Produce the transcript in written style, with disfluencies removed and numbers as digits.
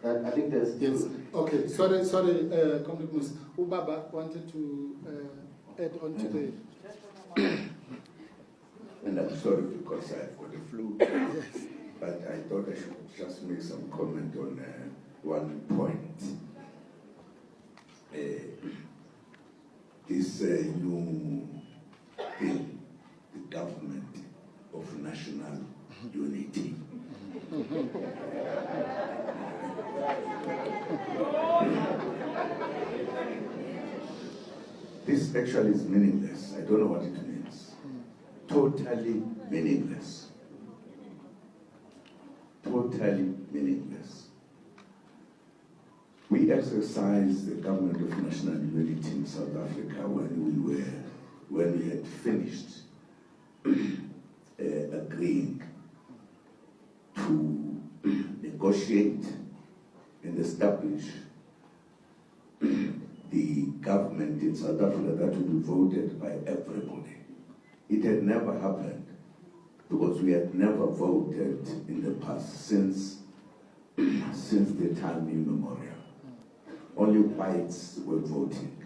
I think there's... Yes. Okay. Sorry, Comrade Ubaba wanted to add on to the... And I'm sorry because I've got the flu. Yes. But I thought I should just make some comment on one point. This new thing, the government of national unity. This actually is meaningless. I don't know what it means. Totally meaningless. Totally meaningless. We exercised the government of national unity in South Africa when we had finished agreeing to negotiate and establish the government in South Africa that would be voted by everybody. It had never happened because we had never voted in the past since the time immemorial. Only whites were voting.